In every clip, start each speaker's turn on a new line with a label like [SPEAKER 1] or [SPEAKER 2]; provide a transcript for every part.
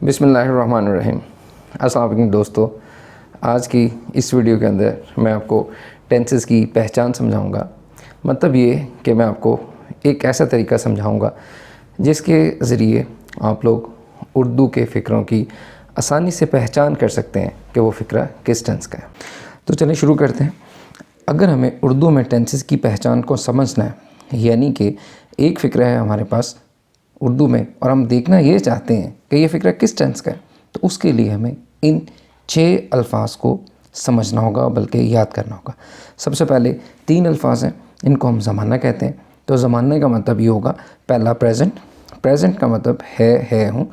[SPEAKER 1] बिस्मिल्लाहिर्रहमानिर्रहीम। अस्सलाम वालेकुम दोस्तों, आज की इस वीडियो के अंदर मैं आपको टेंसेस की पहचान समझाऊंगा। मतलब ये कि मैं आपको एक ऐसा तरीका समझाऊंगा जिसके ज़रिए आप लोग उर्दू के फ़िक्रों की आसानी से पहचान कर सकते हैं कि वो फ़िक्रा किस टेंस का है। तो चलिए शुरू करते हैं। अगर हमें उर्दू में टेंसेस की पहचान को समझना है, यानी कि एक फ़िक्रा है हमारे पास उर्दू में और हम देखना ये चाहते हैं कि ये फ़िक्रा किस टेंस का है, तो उसके लिए हमें इन 6 अल्फाज को समझना होगा, बल्कि याद करना होगा। सबसे पहले 3 अल्फाज हैं, इनको हम ज़माना कहते हैं। तो ज़माने का मतलब ये होगा, पहला प्रेजेंट। प्रेजेंट का मतलब है हूँ,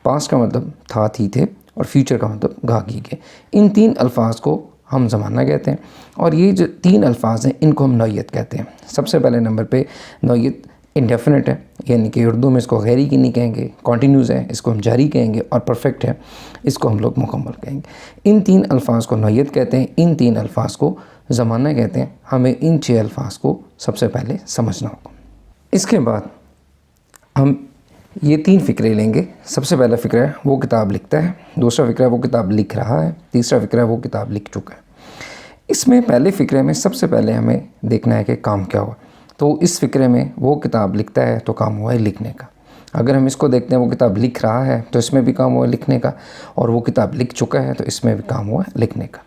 [SPEAKER 1] पास्ट का मतलब था थी थे, और फ्यूचर का मतलब गा गी के। इन 3 अल्फाज को हम ज़माना कहते हैं। और ये जो 3 अल्फाज हैं इनको हम नौयत कहते हैं। सबसे पहले नंबर पे नौयत इंडेफिनिट है, यानी कि उर्दू में इसको गैरी की नहीं कहेंगे, कॉन्टीन्यूज़ है इसको हम जारी कहेंगे, और परफेक्ट है इसको हम लोग मुकम्मल कहेंगे। इन 3 अल्फाज को नौयत कहते हैं, इन 3 अल्फाज को ज़माना कहते हैं। हमें इन 6 अल्फाज को सबसे पहले समझना होगा। इसके बाद हम ये 3 फ़िक्रे लेंगे। सबसे पहला फ़िक्रा है वो किताब लिखता है, दूसरा फ़िक्रा है वो किताब लिख रहा है, तीसरा फ़िक्रा है वो किताब लिख चुका है। इसमें पहले फ़िक्रे में सबसे पहले हमें देखना है कि काम क्या हुआ। तो इस फ़िक्रे में वो किताब लिखता है तो काम हुआ है लिखने का। अगर हम इसको देखते हैं वो किताब लिख रहा है तो इसमें भी काम हुआ है लिखने का, और वो किताब लिख चुका है तो इसमें भी काम हुआ है लिखने का।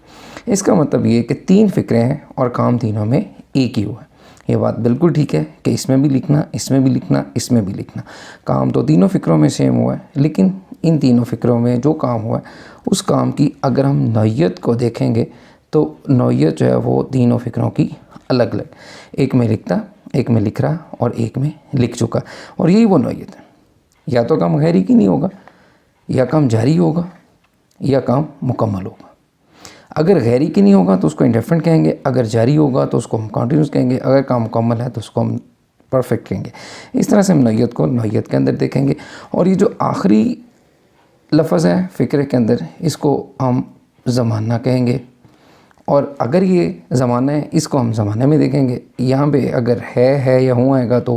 [SPEAKER 1] इसका मतलब ये कि 3 फ़िक्रे हैं और काम तीनों में एक ही हुआ है। ये बात बिल्कुल ठीक है कि इसमें भी लिखना, इसमें भी लिखना, इसमें भी लिखना, काम तो तीनों फ़िक्रों में सेम हुआ है। लेकिन इन तीनों फ़िक्रों में जो काम हुआ है उस काम की अगर हम नौयत को देखेंगे तो नौयत जो है वो तीनों फ़िक्रों की अलग अलग, एक में लिखता, एक में लिख रहा, और एक में लिख चुका। और यही वो नौयत है। या तो काम गैरी की नहीं होगा, या काम जारी होगा, या काम मुकम्मल होगा। अगर गैरी की नहीं होगा तो उसको इंडेफिनिट कहेंगे, अगर जारी होगा तो उसको हम कॉन्टीन्यूस कहेंगे, अगर काम मुकम्मल है तो उसको हम परफेक्ट कहेंगे। इस तरह से हम नौयत को नौयत के अंदर देखेंगे। और ये जो आखिरी लफ्ज़ है फ़िक्रे के अंदर, इसको हम ज़माना कहेंगे। और अगर ये ज़माना है इसको हम ज़माने में देखेंगे। यहाँ पे अगर है या हूँ आएगा तो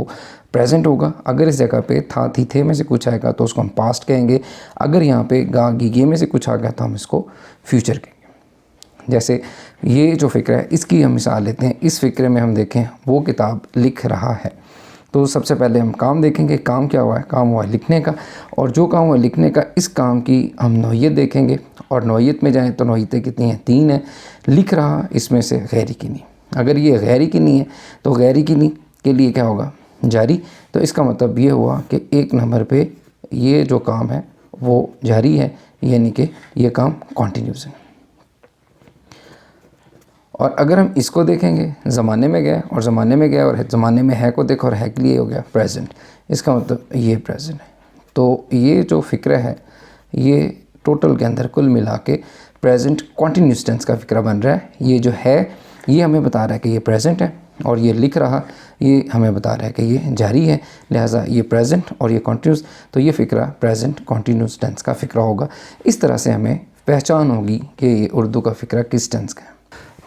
[SPEAKER 1] प्रेजेंट होगा। अगर इस जगह पे था थी थे में से कुछ आएगा तो उसको हम पास्ट कहेंगे। अगर यहाँ पे गा गी गे में से कुछ आ गया तो हम इसको फ्यूचर कहेंगे। जैसे ये जो फ़िक्र है इसकी हम मिसाल लेते हैं। इस फ़िक्रे में हम देखें वो किताब लिख रहा है, तो सबसे पहले हम काम देखेंगे। काम क्या हुआ है? काम हुआ है लिखने का। और जो काम हुआ लिखने का, इस काम की हम नौयत देखेंगे। और नौयत में जाएं तो नौयतें कितनी हैं? 3 है। लिख रहा, इसमें से गैरी की नहीं। अगर ये गैरी की नहीं है तो गैरी की नहीं के लिए क्या होगा? जारी। तो इसका मतलब ये हुआ कि 1 नंबर पे ये जो काम है वो जारी है, यानी कि ये काम कॉन्टीन्यूस है। और अगर हम इसको देखेंगे, ज़माने में गए और ज़माने में गए और ज़माने में है को देखो और है के लिए हो गया प्रेजेंट। इसका मतलब ये प्रेजेंट है। तो ये जो फ़िक्रा है ये टोटल के अंदर कुल मिला के प्रेजेंट कॉन्टीन्यूस टेंस का फ़िक्रा बन रहा है। ये जो है ये हमें बता रहा है कि ये प्रेजेंट है, और ये लिख रहा ये हमें बता रहा है कि ये जारी है। लिहाजा ये प्रेजेंट और ये कॉन्टीन्यूस, तो ये फ़िक्रा प्रेजेंट कॉन्टीन्यूस टेंस का फ़िक्रा होगा। इस तरह से हमें पहचान होगी कि ये उर्दू का फ़िक्रा किस टेंस का है।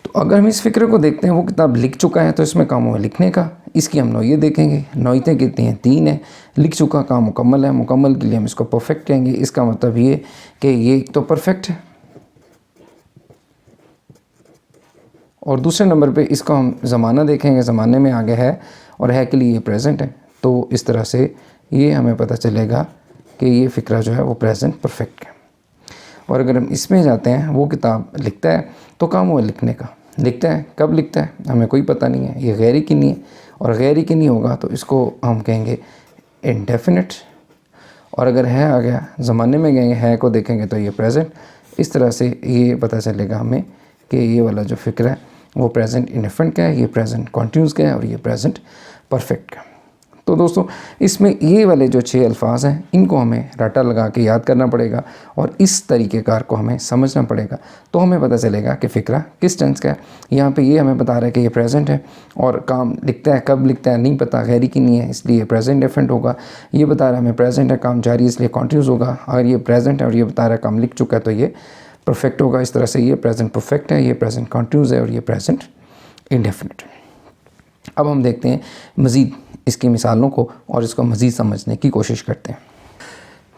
[SPEAKER 1] तो अगर हम इस फ़िक्रे को देखते हैं वो किताब लिख चुका है तो इसमें काम हुआ लिखने का। इसकी हम नौयत देखेंगे। नौयतें कितनी हैं? 3 है। लिख चुका काम मुकम्मल है, मुकम्मल के लिए हम इसको परफेक्ट कहेंगे। इसका मतलब ये कि ये तो परफेक्ट है। और दूसरे नंबर पे इसको हम ज़माना देखेंगे। ज़माने में आगे है और है के लिए ये प्रेजेंट है। तो इस तरह से ये हमें पता चलेगा कि ये फ़िक्रा जो है वो प्रेजेंट परफेक्ट है। और अगर हम इसमें जाते हैं वो किताब लिखता है तो काम हुआ लिखने का। लिखता है, कब लिखता है हमें कोई पता नहीं है। ये गैरी की नहीं है, और गैरी की नहीं होगा तो इसको हम कहेंगे इंडेफिनिट। और अगर है आ गया, ज़माने में गएंगे, है को देखेंगे तो ये प्रेजेंट। इस तरह से ये पता चलेगा हमें कि ये वाला जो फ़िक्र है वो प्रेजेंट इंडेफिनिट का है, ये प्रेजेंट कॉन्टीन्यूस का है, और ये प्रेजेंट परफेक्ट का। तो दोस्तों इसमें ये वाले जो 6 अल्फाज हैं इनको हमें रटा लगा के याद करना पड़ेगा, और इस तरीक़ेकार को हमें समझना पड़ेगा। तो हमें पता चलेगा कि फ़िक्रा किस टेंस का है। यहाँ पे ये हमें बता रहा है कि ये प्रेजेंट है, और काम लिखता है, कब लिखता है नहीं पता, गैरी की नहीं है इसलिए प्रेजेंट डेफिनेट होगा। ये बता रहा है हमें प्रेजेंट है, काम जारी इसलिए कॉन्टीन्यूस होगा। अगर ये प्रेजेंट है और ये बता रहा है काम लिख चुका है तो ये परफेक्ट होगा। इस तरह से ये प्रेजेंट परफेक्ट है, ये प्रेजेंट कॉन्टीन्यूस है, और ये प्रेजेंट इंडेफिनिट है। अब हम देखते हैं मज़ीद इसकी मिसालों को और इसको मज़ीद समझने की कोशिश करते हैं।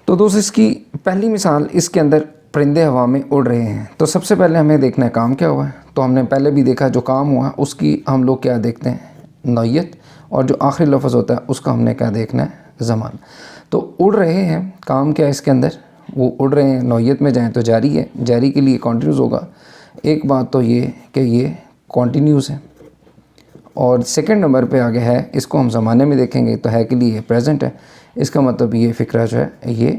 [SPEAKER 1] तो दोस्तों इसकी पहली मिसाल, इसके अंदर परिंदे हवा में उड़ रहे हैं। तो सबसे पहले हमें देखना है काम क्या हुआ है। तो हमने पहले भी देखा जो काम हुआ उसकी हम लोग क्या देखते हैं, नौयत, और जो आखिरी लफ्ज़ होता है उसका हमने क्या देखना है, ज़मान। तो उड़ रहे हैं, काम क्या है इसके अंदर, वो उड़ रहे हैं। नौयत में जाएँ तो जारी है, जारी के लिए कॉन्टीन्यूस होगा। एक बात तो ये कि ये कॉन्टीन्यूस है। और सेकंड नंबर पे आगे है, इसको हम ज़माने में देखेंगे तो है के लिए प्रेजेंट है। इसका मतलब ये फ़िक्रा जो है ये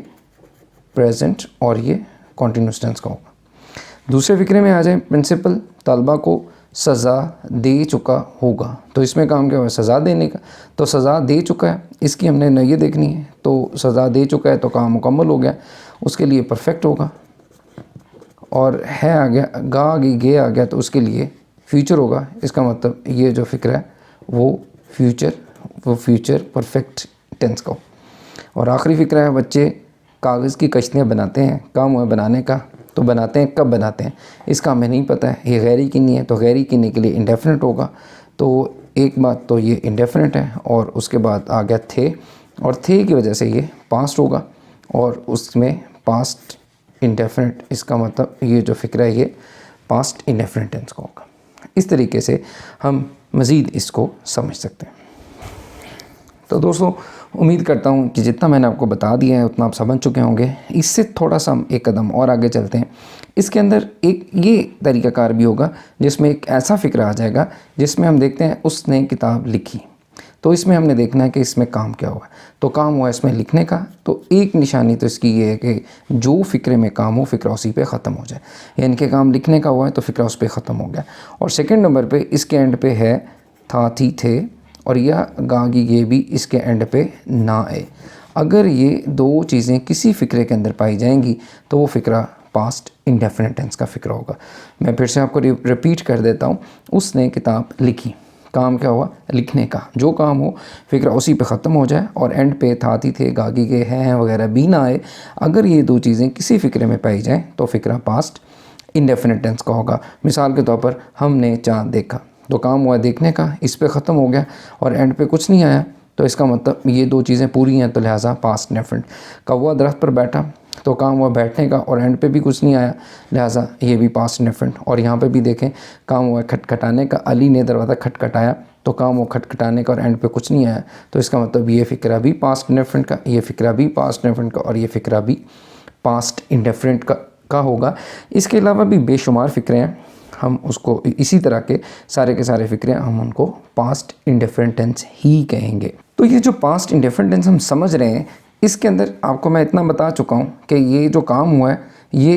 [SPEAKER 1] प्रेजेंट और ये कॉन्टीन्यूस टेंस का होगा। दूसरे फ़िक्रे में आ जाए, प्रिंसिपल तलबा को सज़ा दे चुका होगा। तो इसमें काम क्या हुआ, सज़ा देने का। तो सज़ा दे चुका है, इसकी हमने नय्ये देखनी है। तो सज़ा दे चुका है तो काम मुकम्मल हो गया, उसके लिए परफेक्ट होगा। और है आ गया, गा आ गई, गे आ गया, तो उसके लिए फ्यूचर होगा। इसका मतलब ये जो फ़िक्र है वो फ्यूचर परफेक्ट टेंस का हो। और आखिरी फ़िक्र है, बच्चे कागज़ की कश्तियाँ बनाते हैं। काम हुआ बनाने का, तो बनाते हैं, कब बनाते हैं इसका हमें नहीं पता है। ये गैरी किन्नी है, तो गैरी किन्नी के लिए इंडेफिनिट होगा। तो एक बात तो ये इंडेफिनिट है, और उसके बाद आ गया थे, और थे की वजह से ये पास्ट होगा, और उसमें पास्ट इंडेफिनिट। इसका मतलब ये जो फ़िक्र है ये पास्ट इंडेफिनिट टेंस का होगा। इस तरीके से हम मज़ीद इसको समझ सकते हैं। तो दोस्तों उम्मीद करता हूँ कि जितना मैंने आपको बता दिया है उतना आप समझ चुके होंगे। इससे थोड़ा सा हम एक कदम और आगे चलते हैं। इसके अंदर एक ये तरीक़ाकार भी होगा जिसमें एक ऐसा फ़िक्र आ जाएगा जिसमें हम देखते हैं उसने किताब लिखी। तो इसमें हमने देखना है कि इसमें काम क्या हुआ। तो काम हुआ इसमें लिखने का। तो एक निशानी तो इसकी ये है कि जो फ़िक्रे में काम हो फ़िक्रा उसी पे ख़त्म हो जाए। यानी कि काम लिखने का हुआ है तो फ़िक्रा उस पर ख़त्म हो गया। और सेकंड नंबर पे इसके एंड पे है था, थी, थे, और यह गागी ये भी इसके एंड पे ना आए। अगर ये दो चीज़ें किसी फ़िक्रे के अंदर पाई जाएंगी तो वो फ़िक्रा पास्ट इंडेफिनिट टेंस का फ़िक्रा होगा। मैं फिर से आपको रिपीट कर देता हूँ। उसने किताब लिखी, काम क्या हुआ, लिखने का। जो काम हो फ़िक्रा उसी पे ख़त्म हो जाए, और एंड पे था, थी, थे, गागी के हैं वगैरह भी ना आए। अगर ये दो चीज़ें किसी फ़िक्रे में पाई जाएँ तो फ़िक्रा पास्ट इंडेफिनिट टेंस का होगा। मिसाल के तौर पर हमने चाँद देखा, तो काम हुआ देखने का, इस पे ख़त्म हो गया, और एंड पे कुछ नहीं आया, तो इसका मतलब ये दो चीज़ें पूरी हैं, तो लिहाजा पास्ट इंडेफिनिट। कौवा दरख्त पर बैठा, तो काम हुआ बैठने का, और एंड पे भी कुछ नहीं आया, लिहाजा ये भी पास्ट इंडेफिनिट। और यहाँ पे भी देखें, काम हुआ खटखटाने का, अली ने दरवाज़ा खटखटाया, तो काम हुआ खटखटाने का और एंड पे कुछ नहीं आया, तो इसका मतलब ये फ़िक्रा भी पास्ट इंडेफिनिट का, ये फ़िक्रा भी पास्ट इंडेफिनिट का, और ये फ़िक्रा भी पास्ट इंडेफिनिट का होगा। इसके अलावा भी बेशुमार फ़िक्रे हैं, हम उसको इसी तरह के सारे फ़िक्रे हम उनको पास्ट इंडेफिनिट टेंस ही कहेंगे। तो ये जो पास्ट इंडेफिनिट टेंस हम समझ रहे हैं, इसके अंदर आपको मैं इतना बता चुका हूँ कि ये जो काम हुआ है ये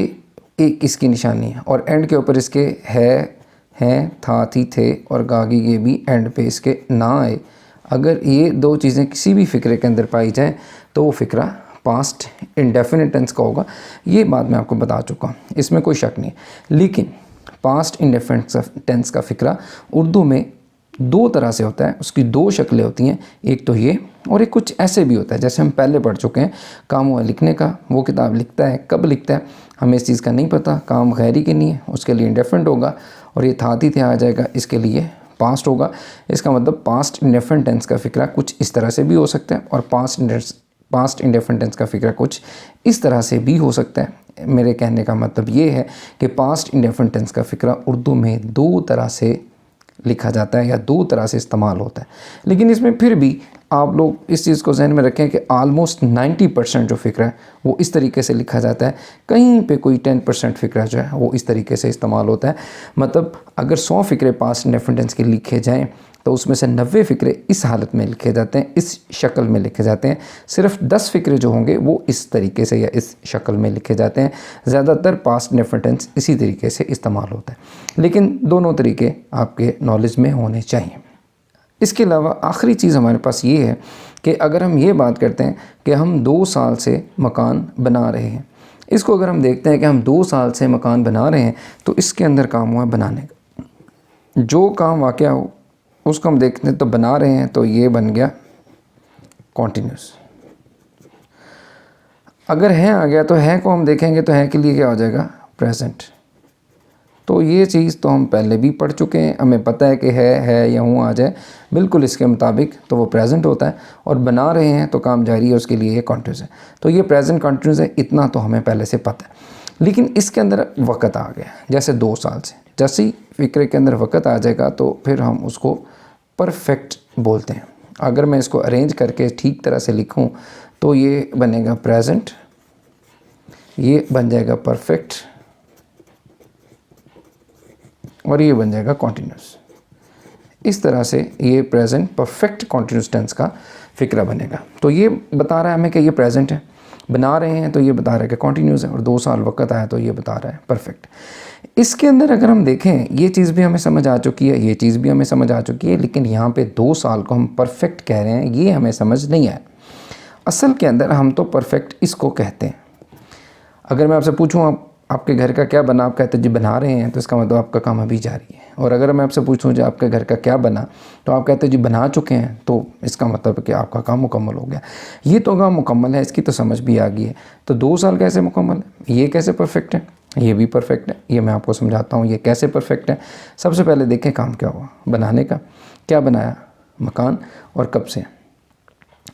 [SPEAKER 1] एक इसकी निशानी है, और एंड के ऊपर इसके है, हैं, था, थी, थे, और गागी ये भी एंड पे इसके ना आए। अगर ये दो चीज़ें किसी भी फ़िक्रे के अंदर पाई जाएँ तो वो फ़िक्रा पास्ट इंडेफिनिट टेंस का होगा। ये बात मैं आपको बता चुका हूँ, इसमें कोई शक नहीं। लेकिन पास्ट इंडेफिनिट टेंस का फ़िक्रा उर्दू में दो तरह से होता है, उसकी दो शक्लें होती हैं। एक तो ये, और एक कुछ ऐसे भी होता है जैसे हम पहले पढ़ चुके हैं, काम हुआ लिखने का, वो किताब लिखता है, कब लिखता है हमें इस चीज़ का नहीं पता, काम गैरी के नहीं है, उसके लिए इंडेफिनिट होगा। और ये था, थी, थे आ जाएगा, इसके लिए पास्ट होगा। इसका मतलब पास्ट इंडेफिनिट टेंस का फ़िक्रा कुछ इस तरह से भी हो सकता है, और पास्ट इंडेफिनिट टेंस का फ़िक्रा कुछ इस तरह से भी हो सकता है। मेरे कहने का मतलब ये है कि पास्ट इंडेफिनिट टेंस का फ़िक्रा उर्दू में दो तरह से लिखा जाता है या दो तरह से इस्तेमाल होता है। लेकिन इसमें फिर भी आप लोग इस चीज़ को जहन में रखें कि आलमोस्ट 90% जो फ़िक्रा है वो इस तरीके से लिखा जाता है। कहीं पे कोई 10% फ़िक्रा जो है वो इस तरीके से इस्तेमाल होता है। मतलब अगर 100 फ़िक्रे पास्ट इंडेफिनिट टेंस के लिखे जाएँ तो उसमें से 90 फ़िक्रे इस हालत में लिखे जाते हैं, इस शक्ल में लिखे जाते हैं। सिर्फ 10 फ़िक्रे जो होंगे वो इस तरीके से या इस शक्ल में लिखे जाते हैं। ज़्यादातर पास्ट इंडेफिनिट टेंस इसी तरीके से इस्तेमाल होता है, लेकिन दोनों तरीके आपके नॉलेज में होने चाहिए। इसके अलावा आखिरी चीज़ हमारे पास ये है कि अगर हम ये बात करते हैं कि हम 2 साल से मकान बना रहे हैं, इसको अगर हम देखते हैं कि हम 2 साल से मकान बना रहे हैं, तो इसके अंदर काम हुआ बनाने का। जो काम वाक़या हो उसको हम देखते हैं, तो बना रहे हैं, तो ये बन गया कॉन्टीन्यूस। अगर है आ गया तो है को हम देखेंगे, तो है के लिए क्या हो जाएगा, प्रेजेंट। तो ये चीज़ तो हम पहले भी पढ़ चुके हैं, हमें पता है कि है या हूँ आ जाए बिल्कुल इसके मुताबिक तो वो प्रेजेंट होता है, और बना रहे हैं तो काम जारी है, उसके लिए ये कॉन्टिन्यूस है। तो ये प्रेजेंट कॉन्टिन्यूस है, इतना तो हमें पहले से पता है। लेकिन इसके अंदर वक़्त आ गया, जैसे 2 साल से, जैसे ही फ़िक्रे के अंदर वक़्त आ जाएगा तो फिर हम उसको परफेक्ट बोलते हैं। अगर मैं इसको अरेंज करके ठीक तरह से लिखूं तो ये बनेगा प्रेजेंट, ये बन जाएगा परफेक्ट, और ये बन जाएगा कॉन्टिन्यूस। इस तरह से ये प्रेजेंट परफेक्ट कॉन्टिन्यूस टेंस का फ़िक्रा बनेगा। तो ये बता रहा है हमें कि ये प्रेजेंट है, बना रहे हैं तो ये बता रहा है कि कॉन्टिन्यूस है, और 2 साल वक़्त आया तो ये बता रहा है परफेक्ट। इसके अंदर अगर हम देखें, ये चीज़ भी हमें समझ आ चुकी है, ये चीज़ भी हमें समझ आ चुकी है, लेकिन यहाँ पे 2 साल को हम परफेक्ट कह रहे हैं, ये हमें समझ नहीं आया। असल के अंदर हम तो परफेक्ट इसको कहते हैं। अगर मैं आपसे पूछूँ आपके घर का क्या बना, आप कहते हैं जी बना रहे हैं, तो इसका मतलब आपका काम अभी जारी है। और अगर मैं आपसे पूछूं जी आपके घर का क्या बना, तो आप कहते हैं जी बना चुके हैं, तो इसका मतलब है कि आपका काम मुकम्मल हो गया। ये तो काम मुकम्मल है, इसकी तो समझ भी आ गई है। तो 2 साल कैसे मुकम्मल है, ये कैसे परफेक्ट है, ये भी परफेक्ट है। ये मैं आपको समझाता हूँ ये कैसे परफेक्ट है। सबसे पहले देखें काम क्या हुआ बनाने का, क्या बनाया, मकान, और कब से,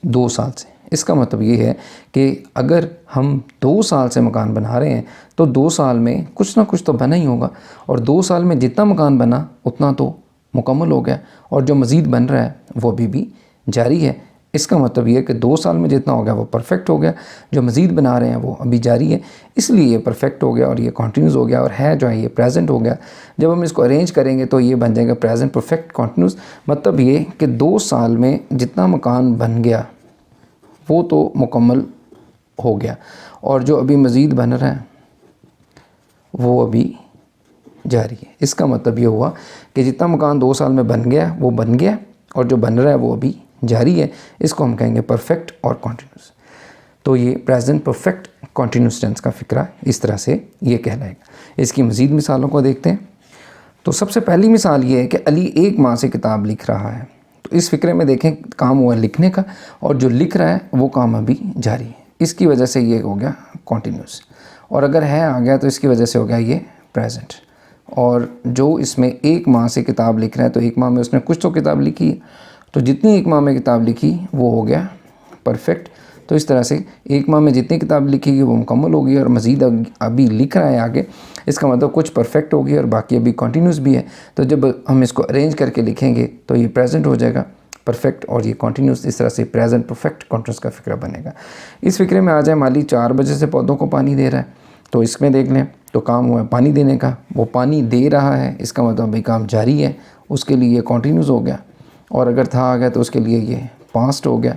[SPEAKER 1] 2 साल से। इसका मतलब ये है कि अगर हम 2 साल से मकान बना रहे हैं तो 2 साल में कुछ ना कुछ तो बना ही होगा, और 2 साल में जितना मकान बना उतना तो मुकम्मल हो गया, और जो मज़ीद बन रहा है वो भी जारी है। इसका मतलब ये है कि 2 साल में जितना हो गया वो परफेक्ट हो गया, जो मज़ीद बना रहे हैं वो अभी जारी है, इसलिए ये परफेक्ट हो गया और ये कॉन्टीन्यूस हो गया, और है जो है ये प्रेजेंट हो गया। जब हम इसको अरेंज करेंगे तो ये बन जाएगा प्रेजेंट परफेक्ट कॉन्टीन्यूस। मतलब ये कि 2 साल में जितना मकान बन गया वो तो मुकम्मल हो गया, और जो अभी मज़ीद बन रहा है वो अभी जारी है। इसका मतलब ये हुआ कि जितना मकान 2 साल में बन गया वो बन गया, और जो बन रहा है वो अभी जारी है। इसको हम कहेंगे परफेक्ट और कॉन्टीन्यूस। तो ये प्रेजेंट परफेक्ट कॉन्टीन्यूस टेंस का फ़िक्रा इस तरह से ये कहलाएगा। इसकी मज़ीद मिसालों को देखते हैं। तो सबसे पहली मिसाल ये है कि अली 1 माह से किताब लिख रहा है। तो इस फ़िक्रे में देखें काम हुआ लिखने का, और जो लिख रहा है वो काम अभी जारी है। इसकी वजह से ये हो गया कॉन्टीन्यूस, और अगर है आ गया तो इसकी वजह से हो गया ये प्रेजेंट। और जो इसमें 1 माह से किताब लिख रहा है तो 1 माह में उसने कुछ तो किताब लिखी, तो जितनी 1 माह में किताब लिखी वो हो गया परफेक्ट। तो इस तरह से 1 माह में जितनी किताब लिखी वो मुकम्मल होगी, और मज़ीद अभी लिख रहा है आगे, इसका मतलब कुछ परफेक्ट होगी और बाकी अभी कॉन्टीन्यूस भी है। तो जब हम इसको अरेंज करके लिखेंगे तो ये प्रेजेंट हो जाएगा परफेक्ट, और ये कॉन्टीन्यूस। इस तरह से प्रेजेंट परफेक्ट कॉन्टीन्यूस का फ़िक्रा बनेगा। इस फ़िक्रे में आ जाए माली 4 बजे से पौधों को पानी दे रहा है, तो इसमें देख लें तो काम हुआ है पानी देने का, वो पानी दे रहा है, इसका मतलब भाई काम जारी है, उसके लिए ये कॉन्टीन्यूस हो गया। और अगर था आ गया तो उसके लिए ये पास्ट हो गया,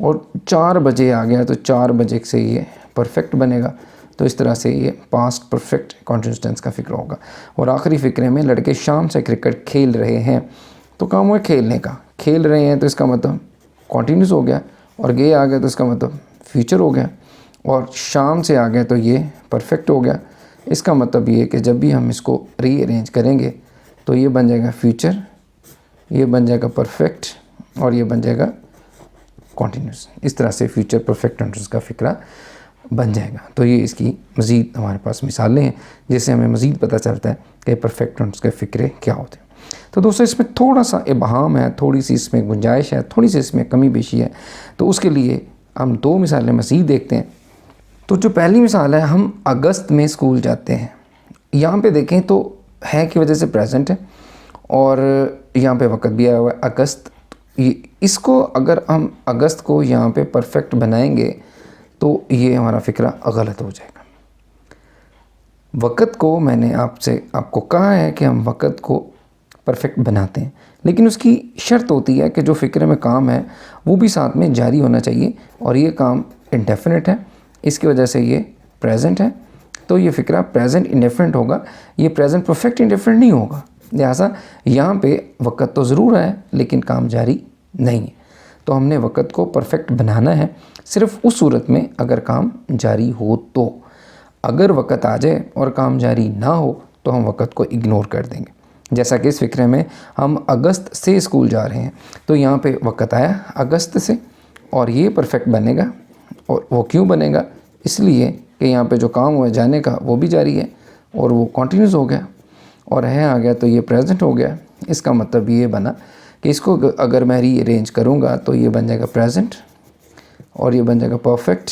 [SPEAKER 1] और 4 बजे आ गया तो 4 बजे से ये परफेक्ट बनेगा। तो इस तरह से ये पास्ट परफेक्ट कॉन्टीन्यूस टेंस का फ़िक्रा होगा। और आखिरी फ़िक्रे में लड़के शाम से क्रिकेट खेल रहे हैं, तो काम हुआ खेलने का, खेल रहे हैं तो इसका मतलब कॉन्टीन्यूस हो गया, और ये आ गया तो इसका मतलब फ्यूचर हो गया, और शाम से आ गया तो ये परफेक्ट हो गया। इसका मतलब ये कि जब भी हम इसको रीअरेंज करेंगे तो ये बन जाएगा फ्यूचर, ये बन जाएगा परफेक्ट, और ये बन जाएगा कॉन्टीन्यूस। इस तरह से फ्यूचर परफेक्ट कॉन्टीन्यूस का फ़िक्रा बन जाएगा। तो ये इसकी मज़ीद हमारे पास मिसालें हैं जिससे हमें मज़ीद पता चलता है कि परफेक्ट कॉन्टीन्यूस के फ़िक्रे क्या होते हैं। तो दोस्तों इसमें थोड़ा सा इबहाम है, थोड़ी सी इसमें गुंजाइश है, थोड़ी सी इसमें कमी पेशी है। तो उसके लिए हम 2 मिसालें मज़ीद देखते हैं। तो जो पहली मिसाल है, हम अगस्त में स्कूल जाते हैं। यहाँ पे देखें तो है की वजह से प्रेजेंट है, और यहाँ पे वक़्त भी आया हुआ है अगस्त। इसको अगर हम अगस्त को यहाँ पे परफेक्ट बनाएंगे तो ये हमारा फ़िक्रा गलत हो जाएगा। वक़्त को मैंने आपको कहा है कि हम वक़्त को परफेक्ट बनाते हैं, लेकिन उसकी शर्त होती है कि जो फ़िक्रे में काम है वो भी साथ में जारी होना चाहिए, और ये काम इंडेफिनिट है, इसकी वजह से ये प्रेजेंट है। तो ये फ़िक्रा प्रेजेंट इंडेफिनिट होगा, ये प्रेजेंट परफेक्ट इंडेफिनिट नहीं होगा। लिहाजा यहाँ पे वक़्त तो ज़रूर है लेकिन काम जारी नहीं है। तो हमने वक़्त को परफेक्ट बनाना है सिर्फ़ उस सूरत में अगर काम जारी हो। तो अगर वक़्त आ जाए और काम जारी ना हो तो हम वक़्त को इग्नोर कर देंगे। जैसा कि इस फ़िक्रे में हम अगस्त से स्कूल जा रहे हैं, तो यहाँ पे वक़्त आया अगस्त से, और ये परफेक्ट बनेगा। और वो क्यों बनेगा, इसलिए कि यहाँ पे जो काम हुआ जाने का वो भी जारी है और वो कॉन्टीन्यूस हो गया। और है आ गया तो ये प्रेजेंट हो गया। इसका मतलब ये बना कि इसको अगर मैं रीअरेंज करूँगा तो ये बन जाएगा प्रेजेंट, और ये बन जाएगा परफेक्ट,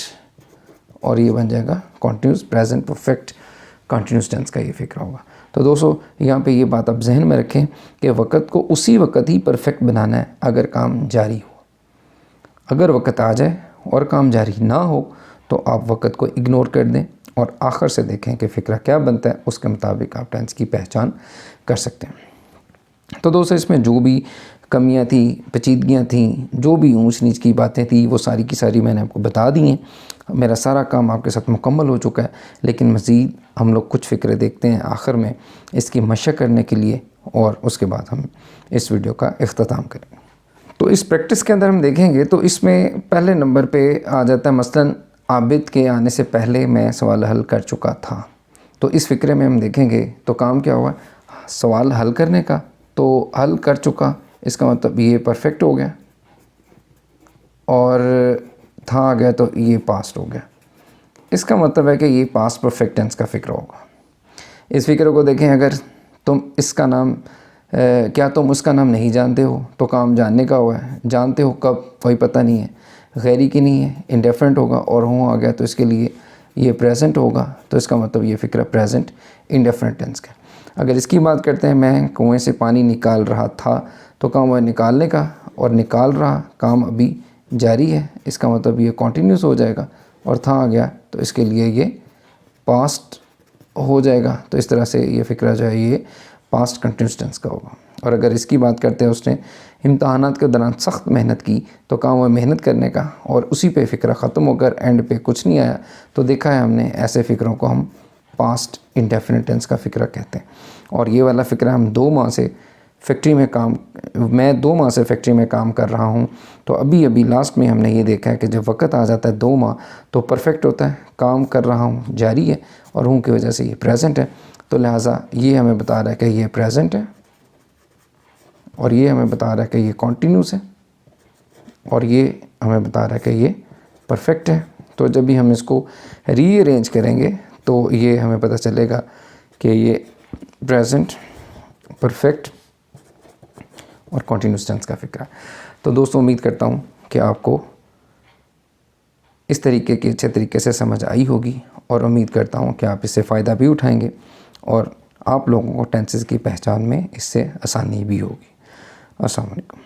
[SPEAKER 1] और ये बन जाएगा continuous present perfect continuous tense का ये फिक्र होगा। तो दोस्तों यहाँ पे ये बात आप जहन में रखें कि वक़्त को उसी वक़्त ही परफेक्ट बनाना है अगर काम जारी हो। अगर वक़्त आ जाए और काम जारी ना हो तो आप वक़्त को इग्नोर कर दें और आखिर से देखें कि फ़िक्रा क्या बनता है, उसके मुताबिक आप टेंस की पहचान कर सकते हैं। तो दोस्तों इसमें जो भी कमियां थी, पेचीदगियाँ थी, जो भी ऊंच नीच की बातें थी, वो सारी की सारी मैंने आपको बता दी हैं। मेरा सारा काम आपके साथ मुकम्मल हो चुका है, लेकिन मज़ीद हम लोग कुछ फ़िक्रे देखते हैं आखिर में इसकी मशक करने के लिए, और उसके बाद हम इस वीडियो का इख्तिताम करेंगे। तो इस प्रैक्टिस के अंदर हम देखेंगे तो इसमें पहले नंबर पे आ जाता है मसलन आबिद के आने से पहले मैं सवाल हल कर चुका था। तो इस फ़िक्रे में हम देखेंगे तो काम क्या हुआ, सवाल हल करने का, तो हल कर चुका, इसका मतलब ये परफेक्ट हो गया, और था आ गया तो ये पास्ट हो गया। इसका मतलब है कि ये पास्ट परफेक्ट टेंस का फ़िक्र होगा। इस फ़िक्र को देखें, अगर तुम इसका नाम क्या तुम उसका नाम नहीं जानते हो, तो काम जानने का हुआ है, जानते हो कब कोई पता नहीं है, गैरी की नहीं है, इंडेफिनिट होगा, और हूँ आ गया तो इसके लिए ये प्रेजेंट होगा। तो इसका मतलब ये फ़िक्र प्रेजेंट इंडेफिनिट टेंस का। अगर इसकी बात करते हैं, मैं कुएं से पानी निकाल रहा था, तो काम हुआ निकालने का, और निकाल रहा काम अभी जारी है, इसका मतलब ये कॉन्टीन्यूस हो जाएगा, और था आ गया तो इसके लिए ये पास्ट हो जाएगा। तो इस तरह से ये फ़िक्रा जो है ये पास्ट कंटिन्यूस टेंस का होगा। और अगर इसकी बात करते हैं, उसने इम्तहानात के दौरान सख्त मेहनत की, तो काम हुआ मेहनत करने का, और उसी पे फ़िक्रा ख़त्म होकर एंड पे कुछ नहीं आया, तो देखा है हमने ऐसे फ़िक्रों को हम पास्ट इंडेफिनिट टेंस का फ़िक्रा कहते हैं। और ये वाला फ़िक्रा हम 2 माह से फैक्ट्री में काम कर रहा हूँ, तो अभी लास्ट में हमने ये देखा है कि जब वक़्त आ जाता है 2 माह तो परफेक्ट होता है, काम कर रहा हूँ जारी है, और हूँ की वजह से ये प्रेजेंट है। तो लिहाजा ये हमें बता रहा है कि ये प्रेजेंट है, और ये हमें बता रहा है कि ये कॉन्टीन्यूस है, और ये हमें बता रहा है कि ये परफेक्ट है। तो जब भी हम इसको रीअरेंज करेंगे तो ये हमें पता चलेगा कि ये प्रेजेंट, परफेक्ट और कॉन्टीन्यूस टेंस का फ़िक्रा। तो दोस्तों उम्मीद करता हूँ कि आपको इस तरीके की अच्छे तरीके से समझ आई होगी, और उम्मीद करता हूँ कि आप इससे फ़ायदा भी उठाएंगे, और आप लोगों को टेंसेस की पहचान में इससे आसानी भी होगी। अस्सलाम वालेकुम।